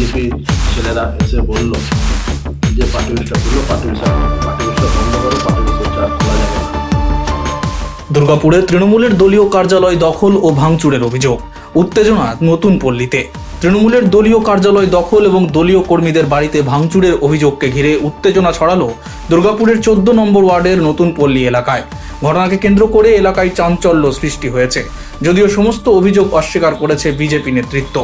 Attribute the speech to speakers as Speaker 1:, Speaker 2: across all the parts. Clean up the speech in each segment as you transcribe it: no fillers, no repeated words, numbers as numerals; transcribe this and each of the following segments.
Speaker 1: BJP ছেলেরা এসে বলল যে পার্টি অফিসটা খুললো, পার্টি অফিসটা বন্ধ করো, পার্টি অফিসটা খোলা যাবে না।
Speaker 2: দুর্গাপুরে তৃণমূলের দলীয় কার্যালয় দখল ও ভাঙচুরের অভিযোগ, উত্তেজনা নতুন পল্লীতে। তৃণমূলের দলীয় কার্যালয় দখল এবং দলীয় কর্মীদের বাড়িতে ভাঙচুরের অভিযোগকে ঘিরে উত্তেজনা ছড়ালো দুর্গাপুরের 14 নম্বর ওয়ার্ডের নতুন পল্লী এলাকায়। ঘটনাকে কেন্দ্র করে এলাকায় চাঞ্চল্য সৃষ্টি হয়েছে, যদিও সমস্ত অভিযোগ অস্বীকার করেছে বিজেপি নেতৃত্ব।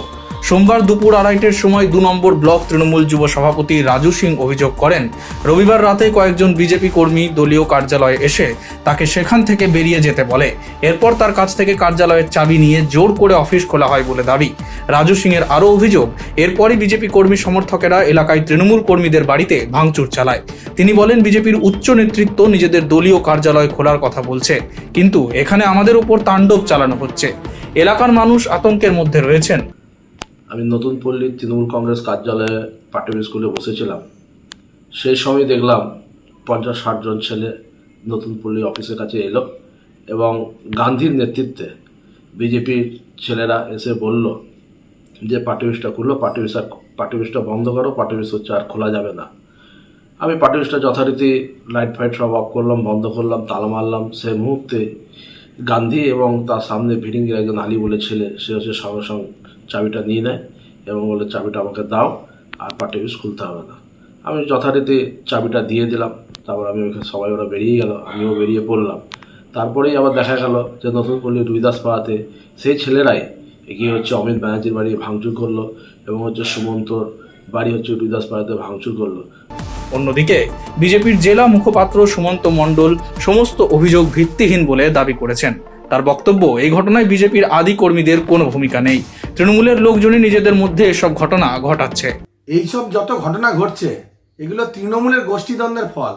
Speaker 2: সোমবার দুপুর 2:30টার সময় 2 নম্বর ব্লক তৃণমূল যুব সভাপতি রাজু সিং অভিযোগ করেন, রবিবার রাতে কয়েকজন বিজেপি কর্মী দলীয় কার্যালয়ে এসে তাকে সেখান থেকে বেরিয়ে যেতে বলে। এরপর তার কাছ থেকে কার্যালয়ের চাবি নিয়ে জোর করে অফিস খোলা হয় বলে দাবি। রাজু সিং এর আরও অভিযোগ, এরপরই বিজেপি কর্মী সমর্থকেরা এলাকায় তৃণমূল কর্মীদের বাড়িতে ভাঙচুর চালায়। তিনি বলেন, বিজেপির উচ্চ নেতৃত্ব নিজেদের দলীয় কার্যালয় খোলার কথা বলছে, কিন্তু এখানে আমাদের উপর তাণ্ডব চালানো হচ্ছে। এলাকার মানুষ আতঙ্কের মধ্যে রয়েছেন।
Speaker 1: আমি নতুন পল্লীর তৃণমূল কংগ্রেস কার্যালয়ে পার্টি অফিস খুলে বসেছিলাম। সেই সময় দেখলাম 50-60 জন ছেলে নতুন পল্লী অফিসের কাছে এলো এবং গান্ধীর নেতৃত্বে বিজেপির ছেলেরা এসে বলল যে পার্টি অফিসটা খুললো, পার্টি অফিসটা বন্ধ করো, পার্টি অফিস হচ্ছে আর খোলা যাবে না। আমি পার্টি অফিসটা যথারীতি লাইট ফাইট সব অফ করলাম, বন্ধ করলাম, তালা মারলাম। সেই মুহূর্তে গান্ধী এবং তার সামনে ভিড়িঙ্গির একজন আলী বলে ছেলে, সে হচ্ছে সঙ্গে সঙ্গে চাবিটা নিয়ে নেয় এবং বলে চাবিটা আমাকে দাও, আর পার্টি অফিস খুলতে হবে না। আমি যথারীতি চাবিটা দিয়ে দিলাম। তারপর আমি ওইখানে সবাই ওরা বেরিয়ে গেল, আমিও বেরিয়ে পড়লাম। তারপরেই আবার দেখা গেল যে নতুন পল্লী রুইদাস পাড়াতে সেই ছেলেরাই এগিয়ে হচ্ছে অমিত ব্যানার্জির বাড়ি ভাঙচুর করলো এবং হচ্ছে সুমন্তর বাড়ি হচ্ছে রুইদাস পাড়াতে ভাঙচুর করলো।
Speaker 2: অন্যদিকে বিজেপির জেলা মুখপাত্র সুমন্ত মণ্ডল সমস্ত অভিযোগ ভিত্তিহীন বলে দাবি করেছেন। তার বক্তব্য, এই ঘটনায় বিজেপির আদি কর্মীদের কোনো ভূমিকা নেই, তৃণমূলের লোকজনই নিজেদের মধ্যে এসব ঘটনা ঘটাচ্ছে।
Speaker 3: এইসব যত ঘটনা ঘটছে এগুলো তৃণমূলের গোষ্ঠীদ্বন্দ্বের ফল,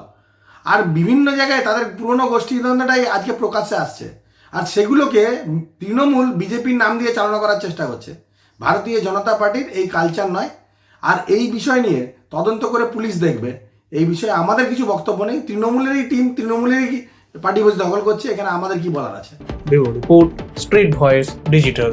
Speaker 3: আর বিভিন্ন জায়গায় তাদের পুরনো গোষ্ঠীদ্বন্দ্বটাই আজকে প্রকাশ্যে আসছে, আর সেগুলোকে তৃণমূল বিজেপির নাম দিয়ে চালনা করার চেষ্টা করছে। ভারতীয় জনতা পার্টির এই কালচার নয়। আর এই বিষয় নিয়ে তদন্ত করে পুলিশ দেখবে, এই বিষয়ে আমাদের কিছু বক্তব্য নেই। তৃণমূলেরই টিম তৃণমূলেরই পার্টি বসে দখল করছে, এখানে আমাদের কি বলার আছে।
Speaker 2: Bureau report, street voice digital.